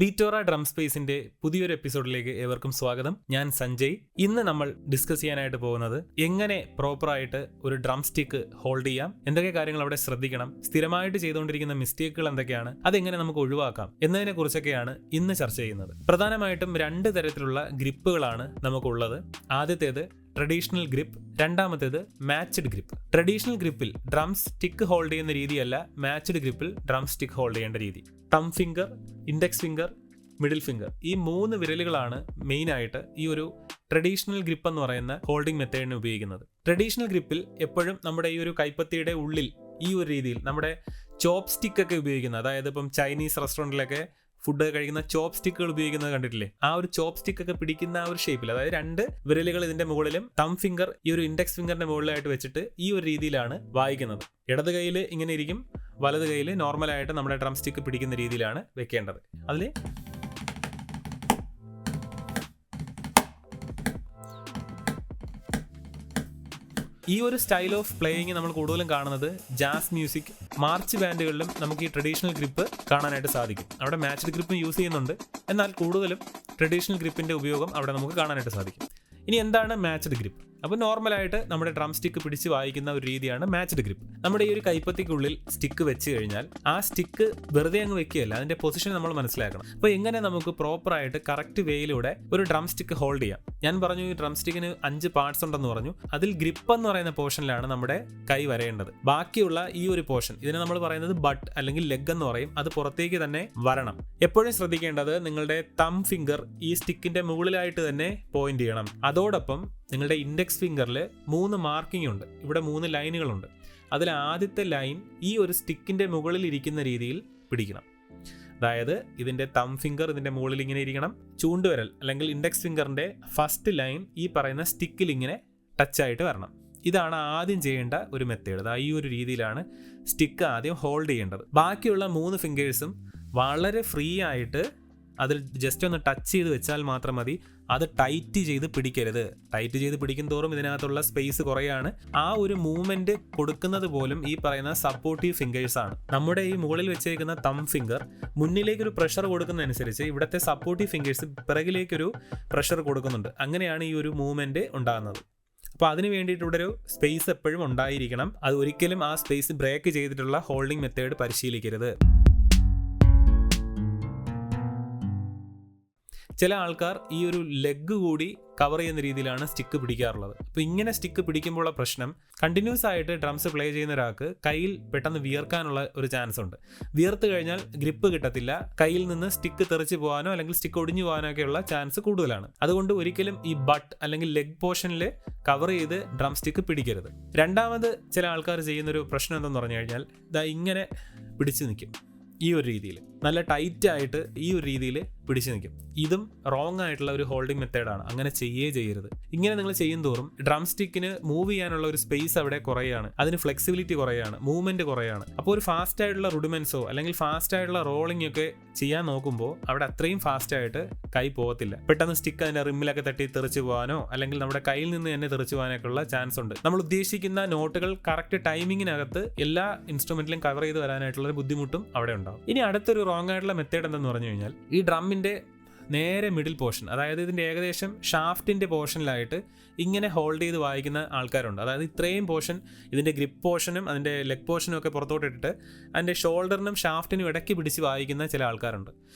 ബീറ്റോറ drum സ്പേസിന്റെ പുതിയൊരു എപ്പിസോഡിലേക്ക് ഏവർക്കും സ്വാഗതം. ഞാൻ സഞ്ജയ്. ഇന്ന് നമ്മൾ ഡിസ്കസ് ചെയ്യാനായിട്ട് പോകുന്നത് എങ്ങനെ പ്രോപ്പറായിട്ട് ഒരു ഡ്രം സ്റ്റിക്ക് ഹോൾഡ് ചെയ്യാം, എന്തൊക്കെ കാര്യങ്ങൾ അവിടെ ശ്രദ്ധിക്കണം, സ്ഥിരമായിട്ട് ചെയ്തുകൊണ്ടിരിക്കുന്ന മിസ്റ്റേക്കുകൾ എന്തൊക്കെയാണ്, അതെങ്ങനെ നമുക്ക് ഒഴിവാക്കാം എന്നതിനെ കുറിച്ചൊക്കെയാണ് ഇന്ന് ചർച്ച ചെയ്യുന്നത്. പ്രധാനമായിട്ടും 2 തരത്തിലുള്ള ഗ്രിപ്പുകളാണ് നമുക്കുള്ളത്. ആദ്യത്തേത് ട്രഡീഷണൽ ഗ്രിപ്പ്, രണ്ടാമത്തേത് മാച്ച്ഡ് ഗ്രിപ്പ്. ട്രഡീഷണൽ ഗ്രിപ്പിൽ ഡ്രം സ്റ്റിക്ക് ഹോൾഡ് ചെയ്യുന്ന രീതിയല്ല മാച്ച്ഡ് ഗ്രിപ്പിൽ ഡ്രം സ്റ്റിക്ക് ഹോൾഡ് ചെയ്യേണ്ട രീതി. Thumb finger, index finger, middle finger, ഈ 3 വിരലുകളാണ് മെയിനായിട്ട് ഈ ഒരു ട്രഡീഷണൽ ഗ്രിപ്പ് എന്ന് പറയുന്ന ഹോൾഡിംഗ് മെത്തേഡിന് ഉപയോഗിക്കുന്നത്. ട്രഡീഷണൽ ഗ്രിപ്പിൽ എപ്പോഴും നമ്മുടെ ഈ ഒരു കൈപ്പത്തിയുടെ ഉള്ളിൽ ഈ ഒരു രീതിയിൽ നമ്മുടെ ചോപ്പ് സ്റ്റിക്ക് ഒക്കെ ഉപയോഗിക്കുന്നത്, അതായത് ഇപ്പം ചൈനീസ് റെസ്റ്റോറൻറ്റിലൊക്കെ ഫുഡ് കഴിക്കുന്ന ചോപ്പ് സ്റ്റിക്കുകൾ ഉപയോഗിക്കുന്നത് കണ്ടിട്ടില്ലേ? ആ ഒരു ചോപ്പ് സ്റ്റിക്ക് ഒക്കെ പിടിക്കുന്ന ആ ഒരു ഷേപ്പിൽ, അതായത് 2 വിരലുകൾ ഇതിന്റെ മുകളിലും തം ഫിംഗർ ഈ ഒരു ഇൻഡെക്സ് ഫിംഗറിന്റെ മുകളിലായിട്ട് വെച്ചിട്ട് ഈ ഒരു രീതിയിലാണ് വായിക്കുന്നത്. ഇടത് കൈയിൽ ഇങ്ങനെ ഇരിക്കും, വലത് കൈയിൽ നോർമലായിട്ട് നമ്മുടെ ഡ്രം സ്റ്റിക്ക് പിടിക്കുന്ന രീതിയിലാണ് വെക്കേണ്ടത്. അതിൽ ഈ ഒരു സ്റ്റൈൽ ഓഫ് പ്ലേയിങ് നമ്മൾ കൂടുതലും കാണുന്നത് ജാസ് മ്യൂസിക്, മാർച്ച് ബാൻഡുകളിലും നമുക്ക് ഈ ട്രഡീഷണൽ ഗ്രിപ്പ് കാണാനായിട്ട് സാധിക്കും. അവിടെ മാച്ച്ഡ് ഗ്രിപ്പും യൂസ് ചെയ്യുന്നുണ്ട്, എന്നാൽ കൂടുതലും ട്രഡീഷണൽ ഗ്രിപ്പിന്റെ ഉപയോഗം അവിടെ നമുക്ക് കാണാനായിട്ട് സാധിക്കും. ഇനി എന്താണ് മാച്ച്ഡ് ഗ്രിപ്പ്? അപ്പോൾ നോർമലായിട്ട് നമ്മുടെ ഡ്രം സ്റ്റിക്ക് പിടിച്ച് വായിക്കുന്ന ഒരു രീതിയാണ് മാച്ച്ഡ് ഗ്രിപ്പ്. നമ്മുടെ ഈ ഒരു കൈപ്പത്തിക്കുള്ളിൽ സ്റ്റിക്ക് വെച്ച് കഴിഞ്ഞാൽ ആ സ്റ്റിക്ക് വെറുതെ അങ്ങ് വെക്കുകയല്ല, അതിന്റെ പൊസിഷൻ നമ്മൾ മനസ്സിലാക്കണം. അപ്പോൾ എങ്ങനെ നമുക്ക് പ്രോപ്പറായിട്ട് കറക്റ്റ് വേയിലൂടെ ഒരു ഡ്രം സ്റ്റിക്ക് ഹോൾഡ് ചെയ്യാം? ഞാൻ പറഞ്ഞു ഈ ഡ്രം സ്റ്റിക്കിന് 5 പാർട്സ് ഉണ്ടെന്ന് പറഞ്ഞു. അതിൽ ഗ്രിപ്പ് എന്ന് പറയുന്ന പോർഷനിലാണ് നമ്മുടെ കൈ വരേണ്ടത്. ബാക്കിയുള്ള ഈ ഒരു പോർഷൻ, ഇതിനെ നമ്മൾ പറയുന്നത് ബട്ട് അല്ലെങ്കിൽ ലെഗ് എന്ന് പറയും, അത് പുറത്തേക്ക് തന്നെ വരണം. എപ്പോഴും ശ്രദ്ധിക്കേണ്ടത് നിങ്ങളുടെ തം ഫിംഗർ ഈ സ്റ്റിക്കിന്റെ മുകളിലായിട്ട് തന്നെ പോയിന്റ് ചെയ്യണം. അതോടൊപ്പം നിങ്ങളുടെ ഇൻഡെക്സ് ഫിംഗറിൽ 3 മാർക്കിംഗ് ഉണ്ട്, ഇവിടെ 3 ലൈനുകളുണ്ട്. അതിൽ ആദ്യത്തെ ലൈൻ ഈ ഒരു സ്റ്റിക്കിന്റെ മുകളിൽ ഇരിക്കുന്ന രീതിയിൽ പിടിക്കണം. അതായത് ഇതിന്റെ തം ഫിംഗർ ഇതിന്റെ മുകളിൽ ഇങ്ങനെ ഇരിക്കണം, ചൂണ്ടുവിരൽ അല്ലെങ്കിൽ ഇൻഡെക്സ് ഫിംഗറിന്റെ ഫസ്റ്റ് ലൈൻ ഈ പറയുന്ന സ്റ്റിക്കിൽ ഇങ്ങനെ ടച്ച് ആയിട്ട് വരണം. ഇതാണ് ആദ്യം ചെയ്യേണ്ട ഒരു മെത്തേഡ്. ഈ ഒരു രീതിയിലാണ് സ്റ്റിക്ക് ആദ്യം ഹോൾഡ് ചെയ്യേണ്ടത്. ബാക്കിയുള്ള 3 ഫിംഗേഴ്സും വളരെ ഫ്രീ ആയിട്ട് അതിൽ ജസ്റ്റ് ഒന്ന് ടച്ച് ചെയ്ത് വെച്ചാൽ മാത്രം മതി. അത് ടൈറ്റ് ചെയ്ത് പിടിക്കരുത്. ടൈറ്റ് ചെയ്ത് പിടിക്കും തോറും ഇതിനകത്തുള്ള സ്പേസ് കുറയാണ്. ആ ഒരു മൂവ്മെന്റ് കൊടുക്കുന്നത് പോലും ഈ പറയുന്ന സപ്പോർട്ടീവ് ഫിംഗേഴ്സ് ആണ്. നമ്മുടെ ഈ മുകളിൽ വെച്ചേക്കുന്ന തം ഫിംഗർ മുന്നിലേക്കൊരു പ്രഷർ കൊടുക്കുന്നതനുസരിച്ച് ഇവിടുത്തെ സപ്പോർട്ടീവ് ഫിംഗേഴ്സ് പിറകിലേക്കൊരു പ്രഷർ കൊടുക്കുന്നുണ്ട്. അങ്ങനെയാണ് ഈ ഒരു മൂവ്മെന്റ് ഉണ്ടാകുന്നത്. അപ്പോൾ അതിന് വേണ്ടിയിട്ടുള്ളൊരു സ്പേസ് എപ്പോഴും ഉണ്ടായിരിക്കണം. അത് ഒരിക്കലും ആ സ്പേസ് ബ്രേക്ക് ചെയ്തിട്ടുള്ള ഹോൾഡിംഗ് മെത്തേഡ് പരിശീലിക്കരുത്. ചില ആൾക്കാർ ഈ ഒരു ലെഗ് കൂടി കവർ ചെയ്യുന്ന രീതിയിലാണ് സ്റ്റിക്ക് പിടിക്കാറുള്ളത്. അപ്പോൾ ഇങ്ങനെ സ്റ്റിക്ക് പിടിക്കുമ്പോഴുള്ള പ്രശ്നം, കണ്ടിന്യൂസ് ആയിട്ട് ഡ്രംസ് പ്ലേ ചെയ്യുന്ന ഒരാൾക്ക് കയ്യിൽ പെട്ടെന്ന് വിയർക്കാനുള്ള ഒരു ചാൻസ് ഉണ്ട്. വിയർത്ത് കഴിഞ്ഞാൽ ഗ്രിപ്പ് കിട്ടത്തില്ല, കയ്യിൽ നിന്ന് സ്റ്റിക്ക് തെറിച്ച് പോകാനോ അല്ലെങ്കിൽ സ്റ്റിക്ക് ഒടിഞ്ഞു പോകാനോ ഒക്കെയുള്ള ചാൻസ് കൂടുതലാണ്. അതുകൊണ്ട് ഒരിക്കലും ഈ ബട്ട് അല്ലെങ്കിൽ ലെഗ് പോർഷനിൽ കവർ ചെയ്ത് ഡ്രം സ്റ്റിക്ക് പിടിക്കരുത്. രണ്ടാമത് ചില ആൾക്കാർ ചെയ്യുന്നൊരു പ്രശ്നം എന്തെന്ന് പറഞ്ഞു കഴിഞ്ഞാൽ ഇങ്ങനെ പിടിച്ചു നിൽക്കും. ഈ ഒരു രീതിയിൽ നല്ല ടൈറ്റ് ആയിട്ട് ഈ ഒരു രീതിയിൽ പിടിച്ചു നിൽക്കും. ഇതും റോങ് ആയിട്ടുള്ള ഒരു ഹോൾഡിംഗ് മെത്തേഡാണ്. അങ്ങനെ ചെയ്യരുത്. ഇങ്ങനെ നിങ്ങൾ ചെയ്യും തോറും ഡ്രം സ്റ്റിക്കിന് മൂവ് ചെയ്യാനുള്ള ഒരു സ്പേസ് അവിടെ കുറയാണ്, അതിന് ഫ്ലെക്സിബിലിറ്റി കുറയാണ്, മൂവ്മെന്റ് കുറയാണ്. അപ്പോൾ ഒരു ഫാസ്റ്റ് ആയിട്ടുള്ള റുഡിമെന്റ്സോ അല്ലെങ്കിൽ ഫാസ്റ്റ് ആയിട്ടുള്ള റോളിംഗ് ഒക്കെ ചെയ്യാൻ നോക്കുമ്പോൾ അവിടെ അത്രയും ഫാസ്റ്റ് ആയിട്ട് കൈ പോകത്തില്ല. പെട്ടെന്ന് സ്റ്റിക്ക് അതിന്റെ റിമ്മിലൊക്കെ തട്ടി തെറിച്ച് പോകാനോ അല്ലെങ്കിൽ നമ്മുടെ കയ്യിൽ നിന്ന് തന്നെ തെറിച്ച് പോകാനൊക്കെ ഉള്ള ചാൻസ് ഉണ്ട്. നമ്മൾ ഉദ്ദേശിക്കുന്ന നോട്ടുകൾ കറക്റ്റ് ടൈമിങ്ങിനകത്ത് എല്ലാ ഇൻസ്ട്രുമെന്റിലും കവർ ചെയ്ത് വരാനായിട്ടുള്ള ഒരു ബുദ്ധിമുട്ടും അവിടെ ഉണ്ടാവും. ഇനി അടുത്തൊരു റോങ് ആയിട്ടുള്ള മെത്തേഡ് എന്തെന്ന് പറഞ്ഞു കഴിഞ്ഞാൽ, ഈ ഡ്രമ്മിന്റെ നേരെ മിഡിൽ പോർഷൻ, അതായത് ഇതിന്റെ ഏകദേശം ഷാഫ്റ്റിന്റെ പോർഷനിലായിട്ട് ഇങ്ങനെ ഹോൾഡ് ചെയ്ത് വായിക്കുന്ന ആൾക്കാരുണ്ട്. അതായത് ഇത്രയും പോർഷൻ, ഇതിന്റെ ഗ്രിപ്പ് പോർഷനും അതിന്റെ ലെഗ് പോർഷനും ഒക്കെ പുറത്തോട്ടിട്ടിട്ട് അതിന്റെ ഷോൾഡറിനും ഷാഫ്റ്റിനും ഇടയ്ക്ക് പിടിച്ച് വായിക്കുന്ന ചില ആൾക്കാരുണ്ട്.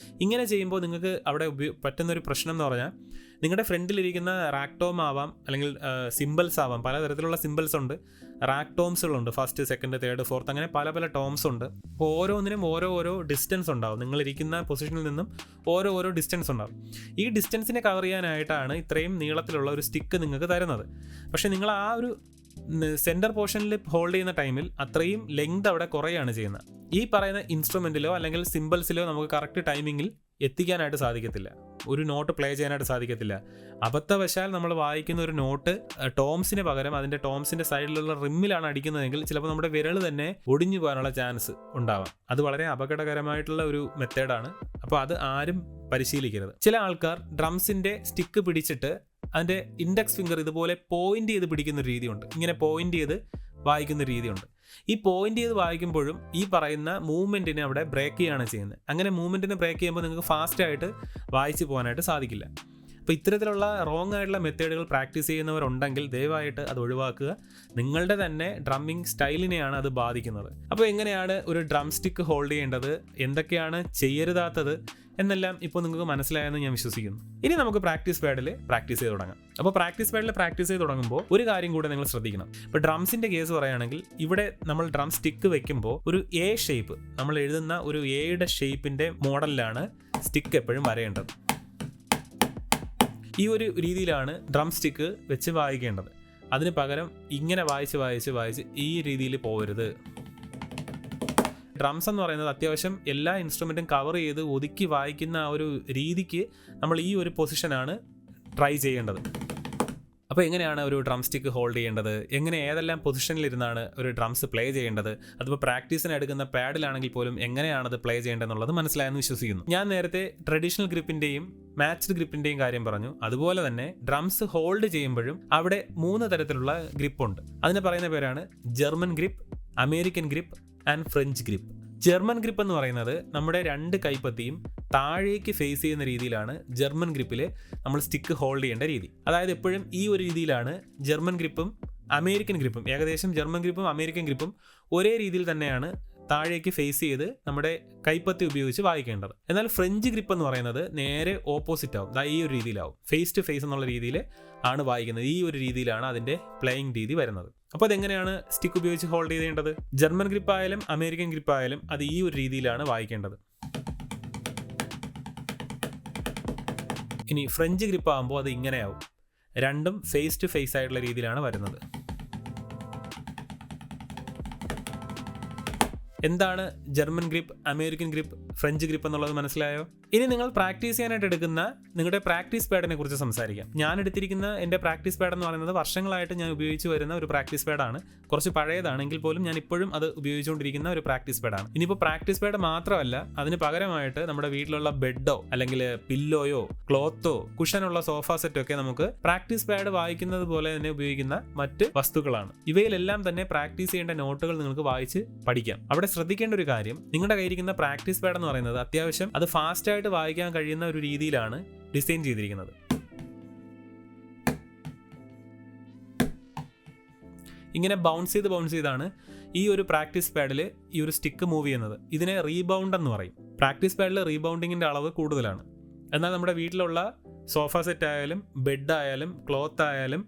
ഇങ്ങനെ ചെയ്യുമ്പോൾ നിങ്ങൾക്ക് അവിടെ പറ്റുന്നൊരു പ്രശ്നം എന്ന് പറഞ്ഞാൽ, നിങ്ങളുടെ ഫ്രണ്ടിലിരിക്കുന്ന റാക്ടോം ആവാം അല്ലെങ്കിൽ സിമ്പിൾസ് ആവാം, പലതരത്തിലുള്ള സിമ്പിൾസ് ഉണ്ട്, rack ടോംസുകളുണ്ട്, 1st, 2nd, 3rd, 4th, അങ്ങനെ പല ടോംസ് ഉണ്ട്. അപ്പോൾ ഓരോന്നിനും ഓരോ ഡിസ്റ്റൻസ് ഉണ്ടാവും. നിങ്ങളിരിക്കുന്ന പൊസിഷനിൽ നിന്നും ഓരോ ഡിസ്റ്റൻസ് ഉണ്ടാവും. ഈ ഡിസ്റ്റൻസിനെ കവർ ചെയ്യാനായിട്ടാണ് ഇത്രയും നീളത്തിലുള്ള ഒരു സ്റ്റിക്ക് നിങ്ങൾക്ക് തരുന്നത്. പക്ഷേ നിങ്ങൾ ആ ഒരു സെൻറ്റർ പോർഷനിൽ ഹോൾഡ് ചെയ്യുന്ന ടൈമിൽ അത്രയും ലെങ്ത് അവിടെ കുറയാണ് ചെയ്യുന്നത്. ഈ പറയുന്ന ഇൻസ്ട്രുമെൻറ്റിലോ അല്ലെങ്കിൽ സിമ്പിൾസിലോ നമുക്ക് കറക്റ്റ് ടൈമിങ്ങിൽ എത്തിക്കാനായിട്ട് സാധിക്കത്തില്ല, ഒരു നോട്ട് പ്ലേ ചെയ്യാനായിട്ട് സാധിക്കത്തില്ല. അബദ്ധവശാൽ നമ്മൾ വായിക്കുന്ന ഒരു നോട്ട് ടോംസിന് പകരം അതിൻ്റെ ടോംസിൻ്റെ സൈഡിലുള്ള റിമ്മിലാണ് അടിക്കുന്നതെങ്കിൽ ചിലപ്പോൾ നമ്മുടെ വിരൽ തന്നെ ഒടിഞ്ഞു പോകാനുള്ള ചാൻസ് ഉണ്ടാവാം. അത് വളരെ അപകടകരമായിട്ടുള്ള ഒരു മെത്തേഡാണ്. അപ്പോൾ അത് ആരും പരിശീലിക്കരുത്. ചില ആൾക്കാർ ഡ്രംസിൻ്റെ സ്റ്റിക്ക് പിടിച്ചിട്ട് അതിൻ്റെ ഇൻഡെക്സ് ഫിംഗർ ഇതുപോലെ പോയിന്റ് ചെയ്ത് പിടിക്കുന്ന ഒരു രീതിയുണ്ട്. ഇങ്ങനെ പോയിന്റ് ചെയ്ത് വായിക്കുന്ന രീതിയുണ്ട്. ഈ പോയിന്റ് ചെയ്ത് വായിക്കുമ്പോഴും ഈ പറയുന്ന മൂവ്മെൻറ്റിനെ അവിടെ ബ്രേക്ക് ചെയ്യുകയാണ് ചെയ്യുന്നത്. അങ്ങനെ മൂവ്മെൻറ്റിനെ ബ്രേക്ക് ചെയ്യുമ്പോൾ നിങ്ങൾക്ക് ഫാസ്റ്റായിട്ട് വായിച്ച് പോകാനായിട്ട് സാധിക്കില്ല. അപ്പോൾ ഇത്തരത്തിലുള്ള റോങ് ആയിട്ടുള്ള മെത്തേഡുകൾ പ്രാക്ടീസ് ചെയ്യുന്നവരുണ്ടെങ്കിൽ ദയവായിട്ട് അത് ഒഴിവാക്കുക. നിങ്ങളുടെ തന്നെ ഡ്രമ്മിങ് സ്റ്റൈലിനെയാണ് അത് ബാധിക്കുന്നത്. അപ്പോൾ എങ്ങനെയാണ് ഒരു ഡ്രം സ്റ്റിക്ക് ഹോൾഡ് ചെയ്യേണ്ടത്, എന്തൊക്കെയാണ് ചെയ്യരുതാത്തത് എന്നെല്ലാം ഇപ്പോൾ നിങ്ങൾക്ക് മനസ്സിലായെന്ന് ഞാൻ വിശ്വസിക്കുന്നു. ഇനി നമുക്ക് പ്രാക്ടീസ് പാഡിൽ പ്രാക്ടീസ് ചെയ്ത് തുടങ്ങാം. അപ്പോൾ പ്രാക്ടീസ് പാഡിൽ പ്രാക്ടീസ് ചെയ്ത് തുടങ്ങുമ്പോൾ ഒരു കാര്യം കൂടെ നിങ്ങൾ ശ്രദ്ധിക്കണം. ഇപ്പോൾ ഡ്രംസിൻ്റെ കേസ് പറയുകയാണെങ്കിൽ ഇവിടെ നമ്മൾ ഡ്രം സ്റ്റിക്ക് വെക്കുമ്പോൾ ഒരു എ ഷേപ്പ്, നമ്മൾ എഴുതുന്ന ഒരു എയുടെ ഷേപ്പിൻ്റെ മോഡലിലാണ് സ്റ്റിക്ക് എപ്പോഴും വരേണ്ടത്. ഈ ഒരു രീതിയിലാണ് ഡ്രം സ്റ്റിക്ക് വെച്ച് വായിക്കേണ്ടത്. അതിന് പകരം ഇങ്ങനെ വായിച്ച് ഈ രീതിയിൽ പോകരുത്. ഡ്രംസ് എന്ന് പറയുന്നത് അത്യാവശ്യം എല്ലാ ഇൻസ്ട്രുമെൻറ്റും കവർ ചെയ്ത് ഒതുക്കി വായിക്കുന്ന ആ ഒരു രീതിക്ക് നമ്മൾ ഈ ഒരു പൊസിഷനാണ് ട്രൈ ചെയ്യേണ്ടത്. അപ്പോൾ എങ്ങനെയാണ് ഒരു ഡ്രം സ്റ്റിക്ക് ഹോൾഡ് ചെയ്യേണ്ടത്, എങ്ങനെ ഏതെല്ലാം പൊസിഷനിലിരുന്നാണ് ഒരു ഡ്രംസ് പ്ലേ ചെയ്യേണ്ടത്, അതിപ്പോൾ പ്രാക്ടീസിന് എടുക്കുന്ന പാഡിലാണെങ്കിൽ പോലും എങ്ങനെയാണത് പ്ലേ ചെയ്യേണ്ടതെന്നുള്ളത് മനസ്സിലായെന്ന് വിശ്വസിക്കുന്നു. ഞാൻ നേരത്തെ ട്രഡീഷണൽ ഗ്രിപ്പിൻ്റെയും മാച്ച്ഡ് ഗ്രിപ്പിൻ്റെയും കാര്യം പറഞ്ഞു. അതുപോലെ തന്നെ ഡ്രംസ് ഹോൾഡ് ചെയ്യുമ്പോഴും അവിടെ 3 തരത്തിലുള്ള ഗ്രിപ്പുണ്ട്. അതിന് പറയുന്ന പേരാണ് German grip, American grip and French grip. German grip എന്ന് പറയുന്നത് നമ്മുടെ 2 കൈപ്പത്തിയും താഴേക്ക് ഫേസ് ചെയ്യുന്ന രീതിയിലാണ് ജർമ്മൻ ഗ്രിപ്പിൽ നമ്മൾ സ്റ്റിക്ക് ഹോൾഡ് ചെയ്യേണ്ട രീതി. അതായത് എപ്പോഴും ഈ ഒരു രീതിയിലാണ് ജർമ്മൻ ഗ്രിപ്പും അമേരിക്കൻ ഗ്രിപ്പും, ഏകദേശം ജർമ്മൻ ഗ്രിപ്പും അമേരിക്കൻ ഗ്രിപ്പും ഒരേ രീതിയിൽ തന്നെയാണ് താഴേക്ക് ഫേസ് ചെയ്ത് നമ്മുടെ കൈപ്പത്തി ഉപയോഗിച്ച് വായിക്കേണ്ടത്. എന്നാൽ ഫ്രഞ്ച് ഗ്രിപ്പ് എന്ന് പറയുന്നത് നേരെ ഓപ്പോസിറ്റ് ആവും. ഈ ഒരു രീതിയിലാവും, ഫേസ് ടു ഫേസ് എന്നുള്ള രീതിയിൽ ആണ് വായിക്കുന്നത്. ഈ ഒരു രീതിയിലാണ് അതിൻ്റെ പ്ലേയിങ് രീതി വരുന്നത്. അപ്പോൾ അതെങ്ങനെയാണ് സ്റ്റിക്ക് ഉപയോഗിച്ച് ഹോൾഡ് ചെയ്യേണ്ടത്? ജർമ്മൻ ഗ്രിപ്പ് ആയാലും അമേരിക്കൻ ഗ്രിപ്പ് ആയാലും അത് ഈ ഒരു രീതിയിലാണ് വായിക്കേണ്ടത്. ഇനി ഫ്രഞ്ച് ഗ്രിപ്പ് ആകുമ്പോൾ അത് ഇങ്ങനെയാവും. രണ്ടും ഫേസ് ടു ഫേസ് ആയിട്ടുള്ള രീതിയിലാണ് വരുന്നത്. എന്താണ് German grip, American grip, French grip എന്നുള്ളത് മനസ്സിലായോ? ഇനി നിങ്ങൾ പ്രാക്ടീസ് ചെയ്യാനായിട്ട് എടുക്കുന്ന നിങ്ങളുടെ പ്രാക്ടീസ് പാഡിനെ കുറിച്ച് സംസാരിക്കാം. ഞാൻ എടുത്തിരിക്കുന്ന എൻ്റെ പ്രാക്ടീസ് പാഡ് എന്ന് പറയുന്നത് വർഷങ്ങളായിട്ട് ഞാൻ ഉപയോഗിച്ച് വരുന്ന ഒരു പ്രാക്ടീസ് പാഡാണ്. കുറച്ച് പഴയതാണെങ്കിൽ പോലും ഞാൻ ഇപ്പോഴും അത് ഉപയോഗിച്ചുകൊണ്ടിരിക്കുന്ന ഒരു പ്രാക്ടീസ് പാഡാണ്. ഇനിയിപ്പോൾ പ്രാക്ടീസ് പാഡ് മാത്രമല്ല, അതിന് പകരമായിട്ട് നമ്മുടെ വീട്ടിലുള്ള ബെഡോ അല്ലെങ്കിൽ പില്ലോയോ ക്ലോത്തോ കുഷനുള്ള സോഫ സെറ്റോ ഒക്കെ നമുക്ക് പ്രാക്ടീസ് പാഡ് വായിക്കുന്നത് പോലെ തന്നെ ഉപയോഗിക്കുന്ന മറ്റ് വസ്തുക്കളാണ്. ഇവയിലെല്ലാം തന്നെ പ്രാക്ടീസ് ചെയ്യേണ്ട നോട്ടുകൾ നിങ്ങൾക്ക് വായിച്ച് പഠിക്കാം. അവിടെ ശ്രദ്ധിക്കേണ്ട ഒരു കാര്യം, നിങ്ങളുടെ കയ്യിരിക്കുന്ന പ്രാക്ടീസ് പാഡ് എന്ന് പറയുന്നത് അത്യാവശ്യം അത് ഫാസ്റ്റ് ആയിട്ട് വായിക്കാൻ കഴിയുന്ന ഒരു രീതിയിലാണ് ഡിസൈൻ ചെയ്തിരിക്കുന്നത്. ഇങ്ങനെ ബൗൺസ് ചെയ്താണ് ഈ ഒരു പ്രാക്ടീസ് പാഡിൽ ഈ ഒരു സ്റ്റിക്ക് മൂവ് ചെയ്യുന്നത്. ഇതിനെ റീബൗണ്ട് എന്ന് പറയും. പ്രാക്ടീസ് പാഡിൽ റീബൗണ്ടിങ്ങിൻ്റെ അളവ് കൂടുതലാണ്. എന്നാൽ നമ്മുടെ വീട്ടിലുള്ള സോഫ സെറ്റ് ആയാലും ബെഡ് ആയാലും ക്ലോത്ത് ആയാലും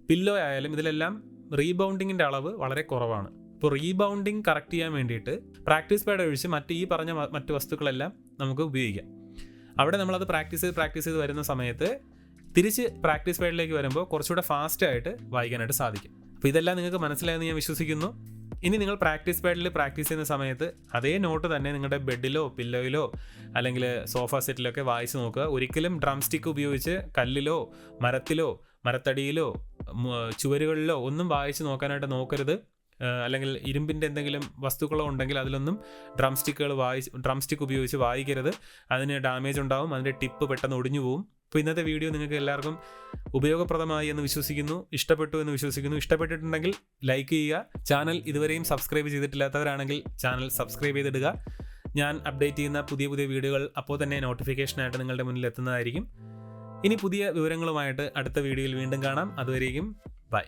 പില്ലോ ആയാലും ഇതിലെല്ലാം റീബൗണ്ടിങ്ങിൻ്റെ അളവ് വളരെ കുറവാണ്. ഇപ്പോൾ റീബൗണ്ടിങ് കറക്റ്റ് ചെയ്യാൻ വേണ്ടിയിട്ട് പ്രാക്ടീസ് പാഡ് ഒഴിച്ച് ഈ പറഞ്ഞ മറ്റ് വസ്തുക്കളെല്ലാം നമുക്ക് ഉപയോഗിക്കാം. അവിടെ നമ്മളത് പ്രാക്ടീസ് ചെയ്ത് വരുന്ന സമയത്ത് തിരിച്ച് പ്രാക്ടീസ് പാഡിലേക്ക് വരുമ്പോൾ കുറച്ചുകൂടെ ഫാസ്റ്റായിട്ട് വായിക്കാനായിട്ട് സാധിക്കും. അപ്പോൾ ഇതെല്ലാം നിങ്ങൾക്ക് മനസ്സിലായെന്ന് ഞാൻ വിശ്വസിക്കുന്നു. ഇനി നിങ്ങൾ പ്രാക്ടീസ് പാഡിൽ പ്രാക്ടീസ് ചെയ്യുന്ന സമയത്ത് അതേ നോട്ട് തന്നെ നിങ്ങളുടെ ബെഡിലോ പില്ലോയിലോ അല്ലെങ്കിൽ സോഫ സെറ്റിലൊക്കെ വായിച്ച് നോക്കുക. ഒരിക്കലും ഡ്രം സ്റ്റിക്ക് ഉപയോഗിച്ച് കല്ലിലോ മരത്തിലോ മരത്തടിയിലോ ചുവരുകളിലോ ഒന്നും വായിച്ച് നോക്കാനായിട്ട് നോക്കരുത്. അല്ലെങ്കിൽ ഇരുമ്പിൻ്റെ എന്തെങ്കിലും വസ്തുക്കളോ ഉണ്ടെങ്കിൽ അതിലൊന്നും ഡ്രം സ്റ്റിക്ക് ഉപയോഗിച്ച് വായിക്കരുത്. അതിന് ഡാമേജ് ഉണ്ടാവും, അതിൻ്റെ ടിപ്പ് പെട്ടെന്ന് ഒടിഞ്ഞു പോകും. അപ്പോൾ ഇന്നത്തെ വീഡിയോ നിങ്ങൾക്ക് എല്ലാവർക്കും ഉപയോഗപ്രദമായി എന്ന് വിശ്വസിക്കുന്നു, ഇഷ്ടപ്പെട്ടു എന്ന് വിശ്വസിക്കുന്നു. ഇഷ്ടപ്പെട്ടിട്ടുണ്ടെങ്കിൽ ലൈക്ക് ചെയ്യുക. ചാനൽ ഇതുവരെയും സബ്സ്ക്രൈബ് ചെയ്തിട്ടില്ലാത്തവരാണെങ്കിൽ ചാനൽ സബ്സ്ക്രൈബ് ചെയ്തിടുക. ഞാൻ അപ്ഡേറ്റ് ചെയ്യുന്ന പുതിയ വീഡിയോകൾ അപ്പോൾ തന്നെ നോട്ടിഫിക്കേഷനായിട്ട് നിങ്ങളുടെ മുന്നിൽ എത്തുന്നതായിരിക്കും. ഇനി പുതിയ വിവരങ്ങളുമായിട്ട് അടുത്ത വീഡിയോയിൽ വീണ്ടും കാണാം. അതുവരേക്കും ബൈ.